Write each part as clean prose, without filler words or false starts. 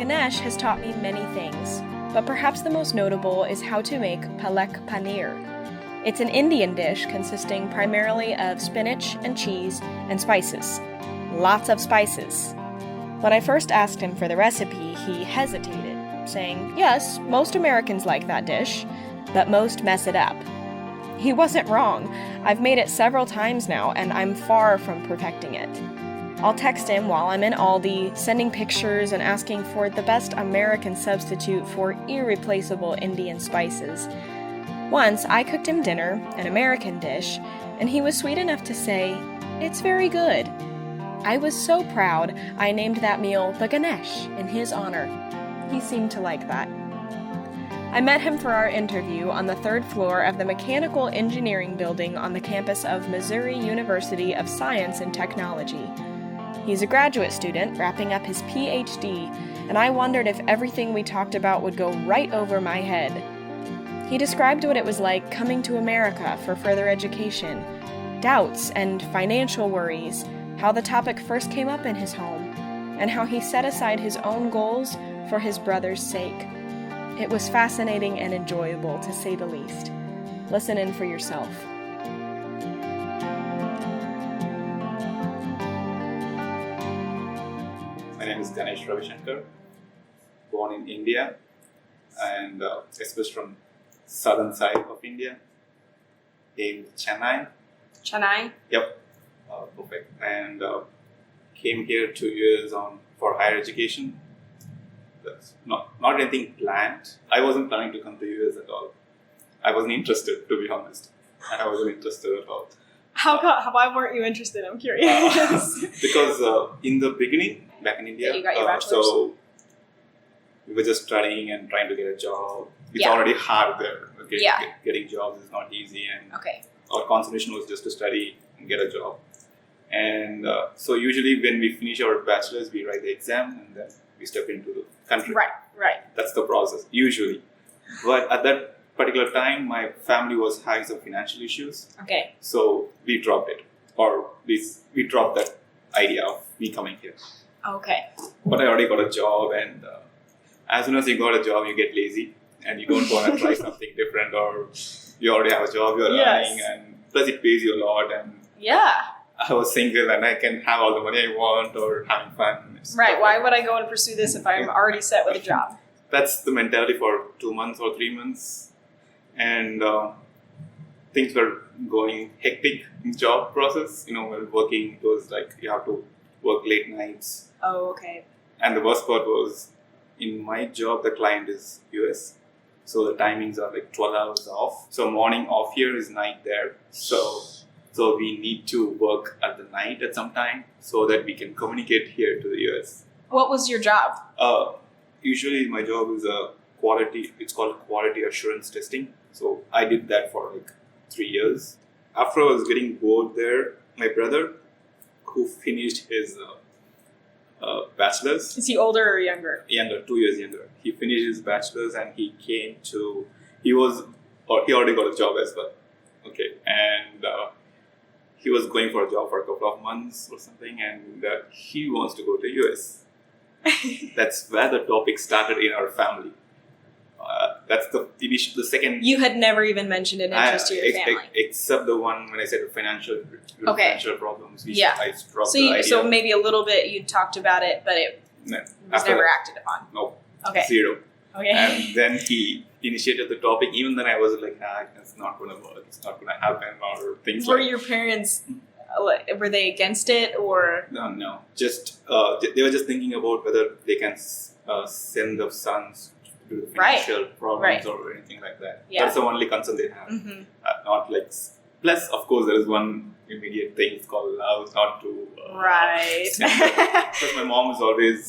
Ganesh has taught me many things, but perhaps the most notable is how to make palak paneer. It's an Indian dish consisting primarily of spinach and cheese and spices. Lots of spices. When I first asked him for the recipe, he hesitated, saying, "Yes, most Americans like that dish, but most mess it up." He wasn't wrong. I've made it several times now, and I'm far from perfecting it. I'll text him while I'm in Aldi, sending pictures and asking for the best American substitute for irreplaceable Indian spices. Once, I cooked him dinner, an American dish, and he was sweet enough to say, "It's very good." I was so proud, I named that meal the Ganesh in his honor. He seemed to like that. I met him for our interview on the 3rd floor of the Mechanical Engineering Building on the campus of Missouri University of Science and Technology. He's a graduate student wrapping up his PhD, and I wondered if everything we talked about would go right over my head. He described what it was like coming to America for further education, doubts and financial worries, how the topic first came up in his home, and how he set aside his own goals for his brother's sake. It was fascinating and enjoyable, to say the least. Listen in for yourself. My name is Ganesh Ravishanker, born in India and especially from southern side of India, in Chennai. Chennai? Yep, perfect. And came here 2 years for higher education. That's not anything planned. I wasn't planning to come to US at all. I wasn't interested, to be honest. I wasn't interested at all. Why weren't you interested? I'm curious. Because in the beginning, back in India, you got your bachelor's? so we were just studying and trying to get a job. It's Yeah. already hard there. Okay? Yeah. Getting jobs is not easy, and Okay. our concentration was just to study and get a job. And so usually when we finish our bachelor's, we write the exam and then we step into the country. Right. That's the process, usually. But at that particular time, my family was having some financial issues. Okay. So we dropped it. Or we dropped that idea of me coming here. Okay. But I already got a job, and as soon as you got a job, you get lazy and you don't want to try something different, or you already have a job, you're earning, and plus it pays you a lot. And Yeah. I was single and I can have all the money I want or having fun. Right. Why would I go and pursue this if I'm already set with a job? That's the mentality for 2 months or 3 months. And things were going hectic in job process. While working, it was like you have to work late nights. Oh, okay. And the worst part was, in my job, the client is US. So the timings are like 12 hours off. So morning off here is night there. So we need to work at the night at some time so that we can communicate here to the US. What was your job? Usually my job is it's called quality assurance testing. So I did that for like 3 years. After I was getting bored there, my brother, who finished his bachelor's. Is he older or younger? Younger, 2 years younger. He finished his bachelor's and he already got a job as well. Okay, and he was going for a job for a couple of months or something, and he wants to go to US. That's where the topic started in our family. That's the second. You had never even mentioned an interest to your family, except the one when I said financial problems. I dropped the idea. So maybe a little bit you talked about it, but it was never acted upon. No. Okay. Zero. Okay. And then he initiated the topic. Even then, I was like, it's not going to work. It's not going to happen, or things Were your parents? Were they against it, or no? Just they were just thinking about whether they can send the sons to the financial problems or anything like that. Yeah. That's the only concern they have. Mm-hmm. Not like. Plus, of course, there is one immediate thing. It's called love, not to. Because my mom is always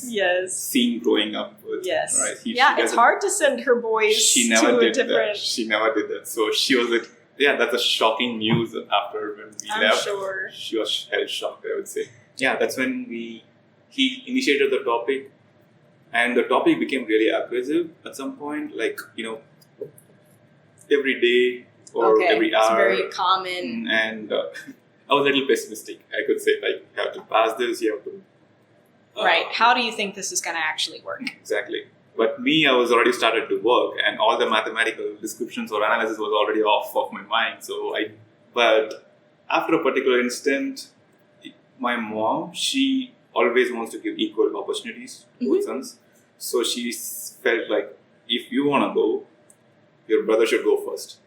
seen growing up with. Yes. Right? It's hard to send her boys to a different. She never did that. So she was like, that's a shocking news after when we left. I'm sure. She was hell shocked, I would say. Yeah, that's when he initiated the topic, and the topic became really aggressive at some point. Like, every day or every hour. It's very common. And I was a little pessimistic, I could say. Like, you have to pass this, you have to Right. How do you think this is going to actually work? Exactly. But me, I was already started to work, and all the mathematical descriptions or analysis was already off of my mind. But after a particular instant, my mom, she always wants to give equal opportunities to both sons. So she felt like, if you want to go, your brother should go first.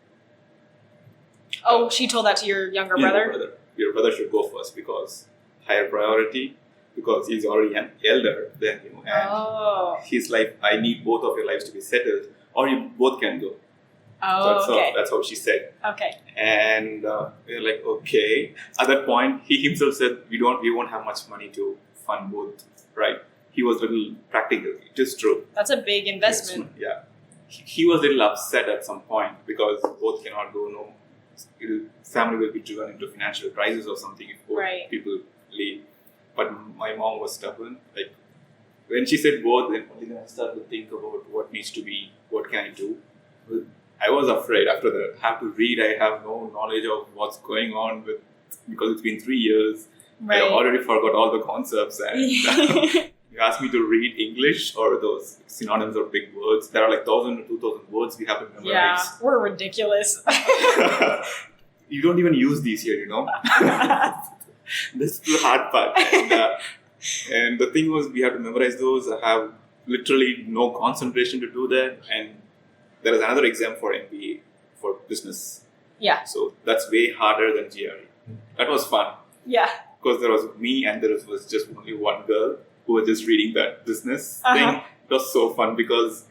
Oh, she told that to your younger brother? Your brother should go first because higher priority, because he's already an elder than you, and he's like, I need both of your lives to be settled, or you both can go. That's how she said. Okay. And we're like, okay. At that point, he himself said, we won't have much money to fund both, right? He was a little practical. It is true. That's a big investment. Yeah. He was a little upset at some point because both cannot go. No, family will be driven into financial crisis or something if both people leave. But my mom was stubborn. Like, when she said both, then I started to think about what needs to be, what can I do. I was afraid after that. I have to read. I have no knowledge of what's going on because it's been 3 years. Right. I already forgot all the concepts, and you asked me to read English or those synonyms or big words. There are like 1,000 or 2,000 words we have to memorize. Yeah, we're ridiculous. You don't even use these here, you know. This is the hard part. And the thing was, we have to memorize those. I have literally no concentration to do that. And there is another exam for MBA for business. Yeah. So that's way harder than GRE. That was fun. Yeah. Because there was me and there was just only one girl who was just reading that business thing. It was so fun because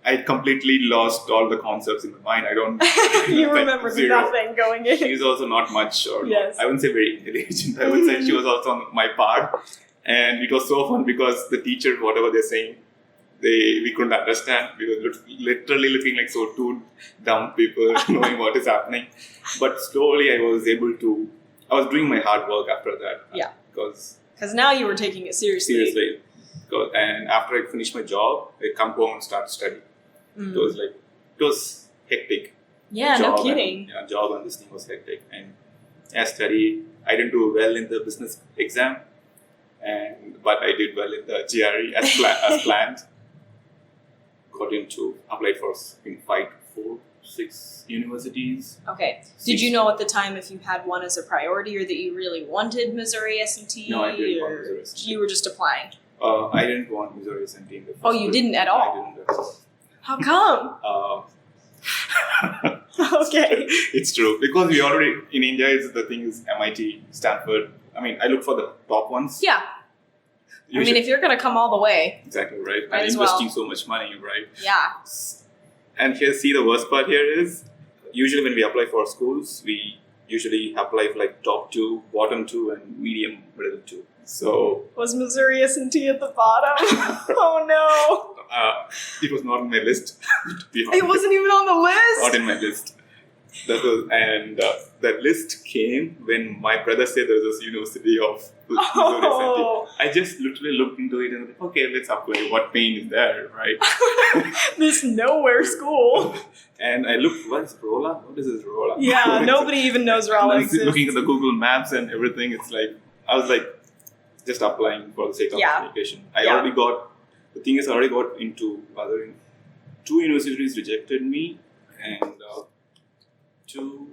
I completely lost all the concepts in my mind. I don't... You remember nothing going in. She's also not much, I wouldn't say very intelligent. I would say she was also on my part. And it was so fun because the teacher, whatever they're saying, we couldn't understand. We were literally looking like two dumb people knowing what is happening. But slowly I was doing my hard work after that. Yeah. Because now you were taking it seriously. And after I finished my job, I come home and start studying. It was hectic. Yeah, no kidding. Job and this thing was hectic. And I studied. I didn't do well in the business exam, but I did well in the GRE as planned. Applied for 5 to 4, 6 universities. Okay. Did you know at the time if you had one as a priority or that you really wanted Missouri S&T? No, I didn't want Missouri S&T. You were just applying? I didn't want Missouri S&T. You didn't at all? I didn't at all. How come? Okay. It's true. Because we already, in India, the thing is MIT, Stanford. I mean, I look for the top ones. Yeah. If you're going to come all the way. Exactly, right? And investing so much money, right? Yeah. And the worst part here is, usually when we apply for schools, we usually apply for like top 2, bottom 2, and medium middle 2. So... Was Missouri S&T at the bottom? Oh no! It was not on my list, to be honest. It wasn't even on the list? Not in my list. That list came when my brother said there was this university of Missouri S&T. I just literally looked into it and okay, let's apply. What pain is there, right? This nowhere school. And I looked, what is Rolla? What is this Rolla? Yeah, nobody even knows Rolla exists. Looking at the Google Maps and everything, it's like, I was like, just applying for the sake of application. I already got into 2 universities rejected me and 2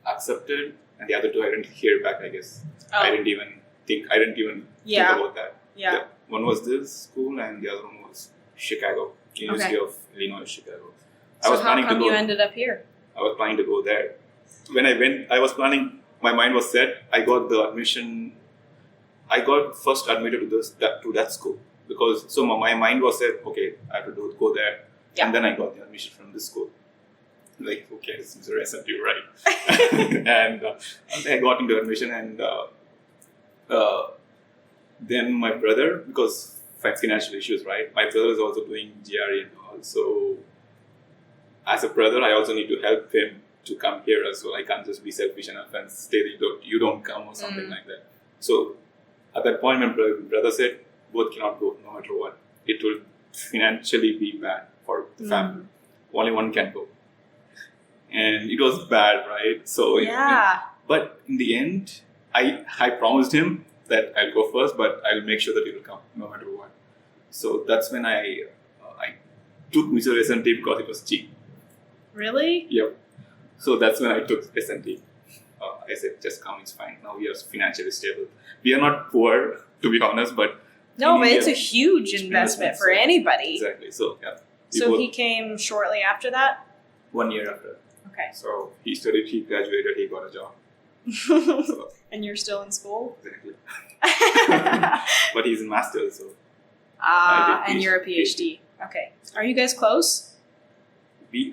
accepted, and the other 2 I didn't hear back, I guess. I didn't even think about that. Yeah. One was this school and the other one was Chicago, University of Illinois, Chicago. So how come you ended up here? I was planning to go there. When I went, my mind was set. I got the admission. I got first admitted to that school because my mind was set. Okay, I have to go there, and then I got the admission from this school. Like, okay, this is Missouri S&T, right? And I got into admission, and then my brother, because financial issues, right? My brother is also doing GRE and all. So, as a brother, I also need to help him to come here as well. I can't just be selfish enough and stay there. You don't come or something like that. So, at that point, my brother said, both cannot go, no matter what. It will financially be bad for the family. Only one can go. And it was bad, right? So, but in the end, I promised him that I'll go first, but I'll make sure that it will come no matter what. So that's when I took mutual S&T because it was cheap. Really? Yep. So that's when I took S&T. I said, just come, it's fine. Now we are financially stable. We are not poor, to be honest, but no, but it's a huge investment for anybody. Exactly. So yeah. So he came shortly after that? 1 year after. Okay. So he studied, he graduated, he got a job. So, and you're still in school? Exactly. But he's in master's, so. And you're a PhD. Okay. Are you guys close?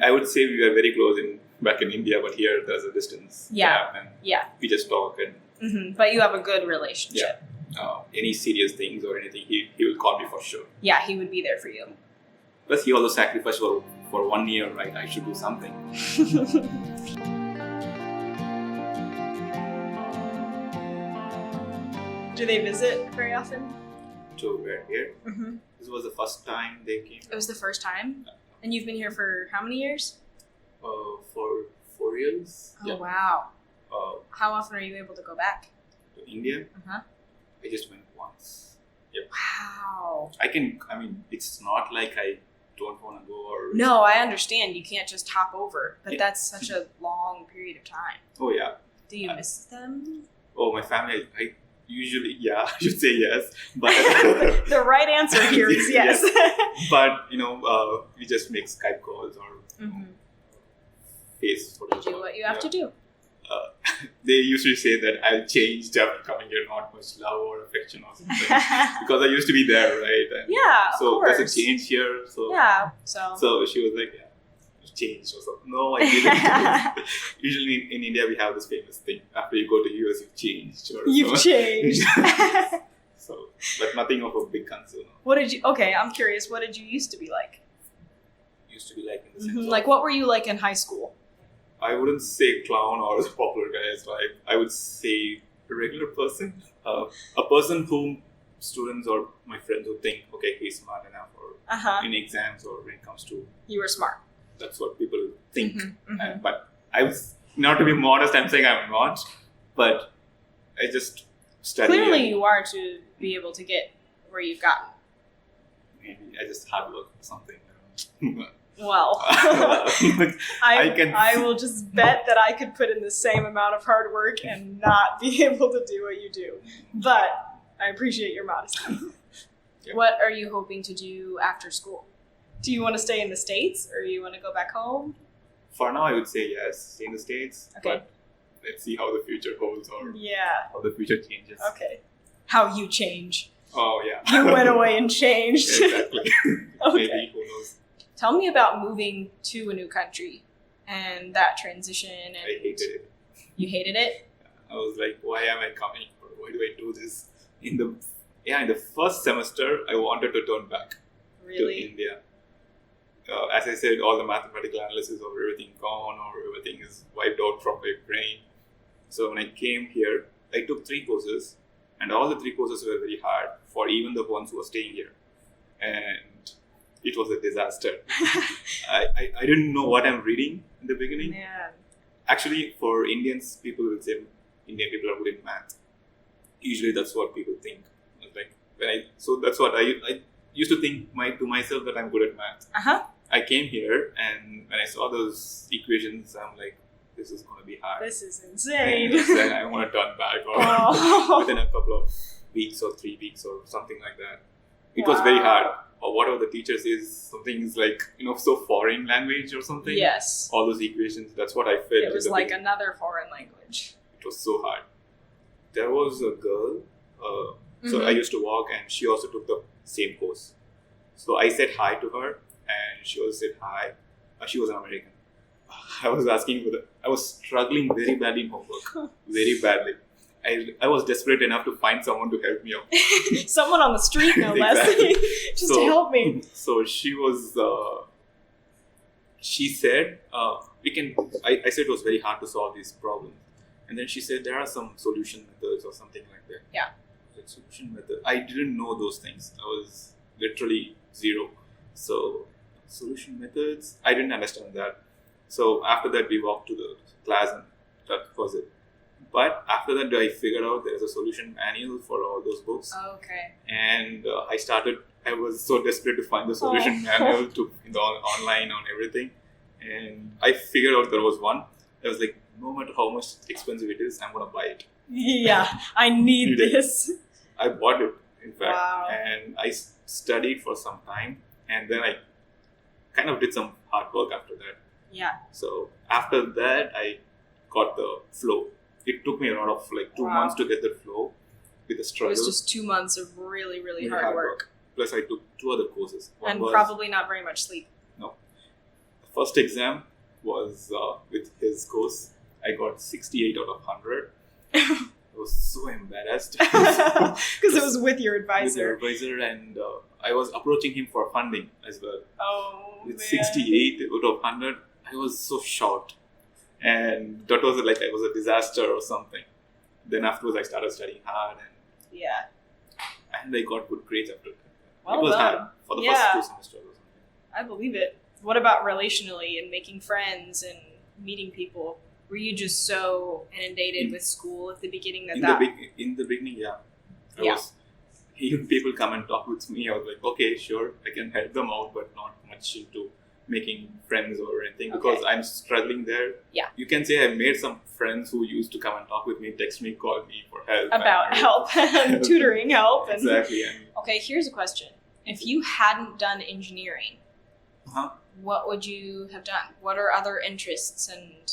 I would say we were very close back in India, but here there's a distance. Yeah. And yeah. We just talk and. But you have a good relationship. Yeah. Any serious things or anything, he will call me for sure. Yeah, he would be there for you. Plus, he also sacrificed for 1 year, right? I should do something. Do they visit very often? So we're here. This was the first time they came. It was the first time? And you've been here for how many years? For 4 years. Oh, wow. How often are you able to go back? To India? I just went once. Yep. Wow. It's not like I don't want to go or... No, I understand. You can't just hop over. But that's such a long period of time. Oh, yeah. Do you miss them? Oh, my family, I usually, I should say yes. But the right answer here is yes. But, we just make Skype calls or face You do what you have to do. They usually say that I've changed after coming here, not much love or affection or something. Because I used to be there, right? And yeah, so of course. there's a change here. So yeah, so she was like, yeah, you changed or something. No, I didn't. Usually in India, we have this famous thing. After you go to US, you've changed. You've changed. So, but nothing of a big concern. I'm curious, what did you used to be like? Used to be like in the sense Like, what were you like in high school? I wouldn't say clown or a popular guy, so I would say a regular person. A person whom students or my friends would think, okay, he's smart enough or in exams or when it comes to... You were smart. That's what people think. But I was, not to be modest, I'm saying I'm not, but I just study. Clearly you are to be able to get where you've gotten. Maybe I just hard work or something. Well, I will just bet that I could put in the same amount of hard work and not be able to do what you do. But I appreciate your modesty. Yep. What are you hoping to do after school? Do you want to stay in the States or you want to go back home? For now, I would say yes, stay in the States. Okay. But let's see how the future holds or how the future changes. Okay. How you change. Oh, yeah. You went away and changed. Exactly. Okay. Maybe, who knows. Tell me about moving to a new country and that transition. And I hated it. You hated it? I was like, why am I coming? Or why do I do this? In the first semester, I wanted to turn back to India. As I said, all the mathematical analysis of everything gone or everything is wiped out from my brain. So when I came here, I took 3 courses and all the 3 courses were very hard for even the ones who were staying here. And it was a disaster. I didn't know what I'm reading in the beginning. Man. Actually, for Indians, people will say Indian people are good in math. Usually that's what people think. So that's what I used to think to myself that I'm good at math. I came here and when I saw those equations, I'm like, this is going to be hard. This is insane. And I want to turn back or within a couple of weeks or 3 weeks or something like that. It was very hard. Or whatever the teacher says, something is like, so foreign language or something. Yes. All those equations, that's what I felt. It was like another foreign language. It was so hard. There was a girl, so I used to walk and she also took the same course. So I said hi to her and she also said hi. She was an American. I was asking I was struggling very badly in homework. Very badly. I was desperate enough to find someone to help me out. Someone on the street, no less. Just to help me. So she was, she said, I said it was very hard to solve these problems. And then she said there are some solution methods or something like that. Yeah. Like solution method. I didn't know those things. I was literally zero. So solution methods, I didn't understand that. So after that we walked to the class and that was it. But after that, I figured out there's a solution manual for all those books. Okay. And I was so desperate to find the solution manual online on everything. And I figured out there was one. I was like, no matter how much expensive it is, I'm going to buy it. Yeah, I need this. I bought it, in fact. Wow. And I studied for some time. And then I kind of did some hard work after that. Yeah. So after that, I got the flow. It took me a lot of 2 months to get the flow with the struggle. It was just 2 months of really, really hard work. Plus, I took 2 other courses. And probably not very much sleep. No. The first exam was with his course. I got 68 out of 100. I was so embarrassed. Because it was with your advisor. And I was approaching him for funding as well. Oh, with man. 68 out of 100, I was so shocked. And that was like I was a disaster or something. Then afterwards, I started studying hard. And I got good grades after that. Well it was done. hard for the first 2 semesters or something. I believe it. What about relationally and making friends and meeting people? Were you just so inundated with school at the beginning in the beginning, yeah. Even people come and talk with me. I was like, okay, sure, I can help them out, but not much into making friends or anything because I'm struggling there. Yeah. You can say I made some friends who used to come and talk with me, text me, call me for help. About help and tutoring help. And exactly. Okay, here's a question. If you hadn't done engineering, what would you have done? What are other interests and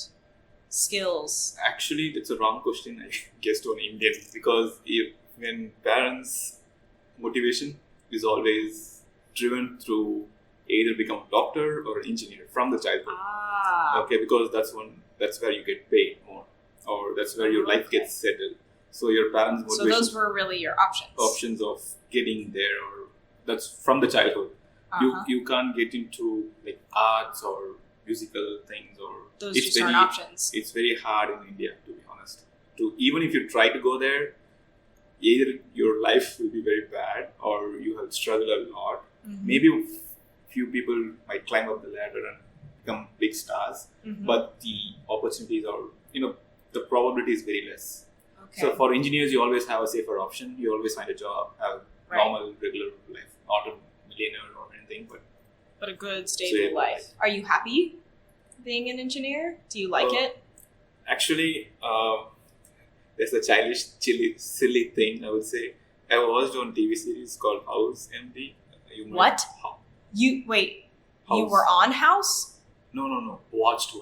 skills? Actually, it's a wrong question, I guess, to an Indian because when parents' motivation is always driven through either become a doctor or an engineer from the childhood. Okay, because that's where you get paid more, or that's where your life gets settled. So your parents' motivation. So those were really your options. Options of getting there, or that's from the childhood. You can't get into arts or musical things, or those just aren't options. It's very hard in India, to be honest. Even if you try to go there, either your life will be very bad or you will struggle a lot. Mm-hmm. Maybe few people might climb up the ladder and become big stars, but the opportunities are, the probability is very less. Okay. So for engineers, you always have a safer option. You always find a job, have a normal, regular life, not a millionaire or anything, but a good, stable life. Are you happy being an engineer? Do you like it? Actually, there's a childish, silly thing, I would say. I watched on TV series called House MD. What? You were on House? No. Watched.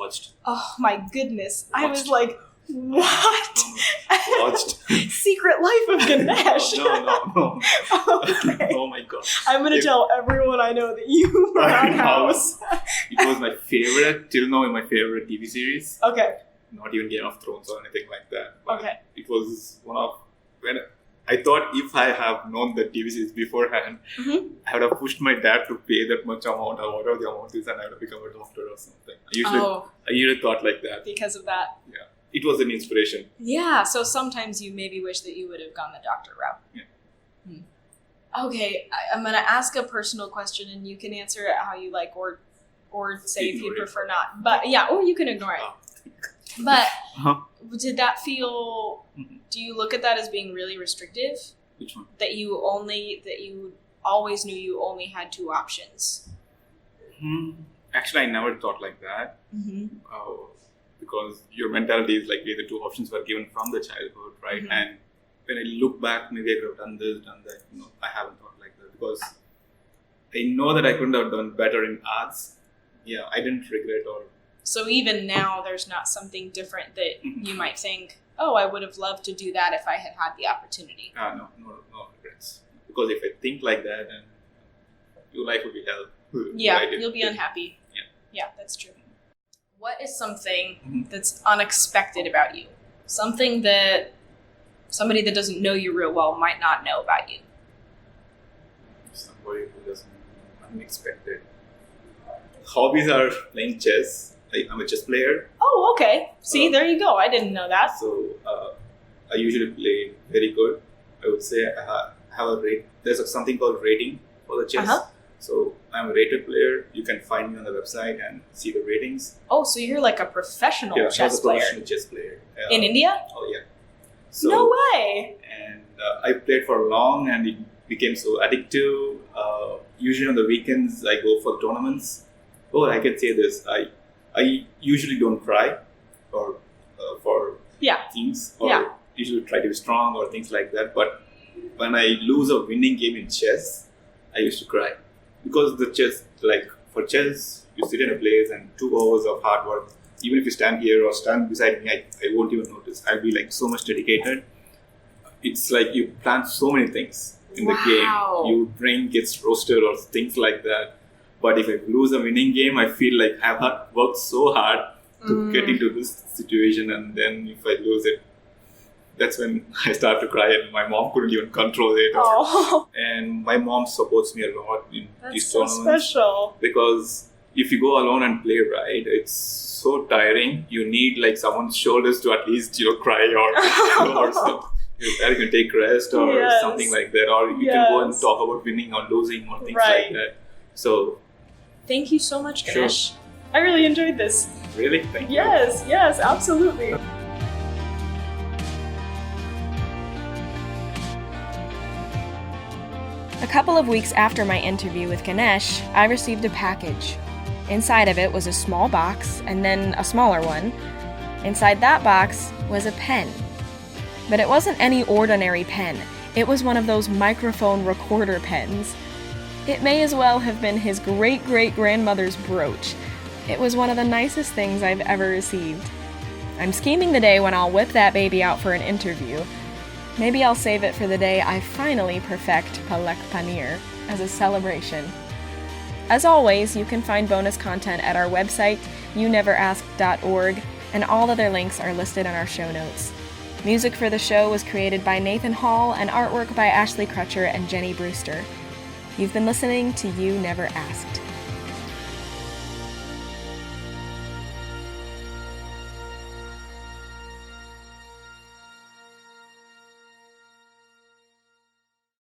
Oh my goodness. I was like, what? No. Watched. Secret Life of Ganesh. No. Okay. Oh my god. I'm going to tell everyone I know that you were on House. It was my favorite, till now, my favorite TV series. Okay. Not even Game of Thrones or anything like that. But okay. It was when I thought if I have known the TV series beforehand, I would have pushed my dad to pay that much amount or whatever the amount is, and I would have become a doctor or something. I usually thought like that. Because of that? Yeah. It was an inspiration. Yeah, so sometimes you maybe wish that you would have gone the doctor route. Yeah. Okay, I'm going to ask a personal question, and you can answer it how you like, or say if you prefer not. But yeah, or you can ignore it. But did that feel... Do you look at that as being really restrictive? Which one? That you always knew you only had 2 options. Actually, I never thought like that. Because your mentality is like the 2 options were given from the childhood, right? And when I look back, maybe I could have done this, done that. I haven't thought like that because I know that I couldn't have done better in arts. Yeah, I didn't regret or. So even now, there's not something different that you might think, oh, I would have loved to do that if I had had the opportunity. No regrets. Because if I think like that, then your life will be hell. Yeah, you'll be unhappy. Yeah, that's true. What is something that's unexpected about you? Something that somebody that doesn't know you real well might not know about you. Somebody who doesn't know, unexpected. Hobbies are playing chess. I'm a chess player. Oh, okay. See, there you go. I didn't know that. So I usually play very good. I would say I have a rate. There's something called rating for the chess. So I'm a rated player. You can find me on the website and see the ratings. Oh, so you're like a professional chess player. I'm a professional chess player. In India? Oh, yeah. So, no way! And I played for long, and it became so addictive. Usually on the weekends, I go for tournaments. Oh, I can say this. I usually don't cry or for things, or usually try to be strong or things like that. But when I lose a winning game in chess, I used to cry. Because the chess, like for chess, you sit in a place and 2 hours of hard work. Even if you stand here or stand beside me, I won't even notice. I'll be like so much dedicated. It's like you plan so many things in the game. Your brain gets roasted or things like that. But if I lose a winning game, I feel like I've worked so hard to get into this situation, and then if I lose it, that's when I start to cry, and my mom couldn't even control it. And my mom supports me a lot in these tournaments. That's so special. Because if you go alone and play, right, it's so tiring. You need like someone's shoulders to at least cry or something. You can take rest or something like that, or you can go and talk about winning or losing or things like that. So, thank you so much, Ganesh. Sure. I really enjoyed this. Really? Thank you. Yes, absolutely. A couple of weeks after my interview with Ganesh, I received a package. Inside of it was a small box, and then a smaller one. Inside that box was a pen. But it wasn't any ordinary pen. It was one of those microphone recorder pens. It may as well have been his great-great-grandmother's brooch. It was one of the nicest things I've ever received. I'm scheming the day when I'll whip that baby out for an interview. Maybe I'll save it for the day I finally perfect Palak Paneer as a celebration. As always, you can find bonus content at our website, youneverasked.org, and all other links are listed in our show notes. Music for the show was created by Nathan Hall and artwork by Ashley Crutcher and Jenny Brewster. You've been listening to You Never Asked.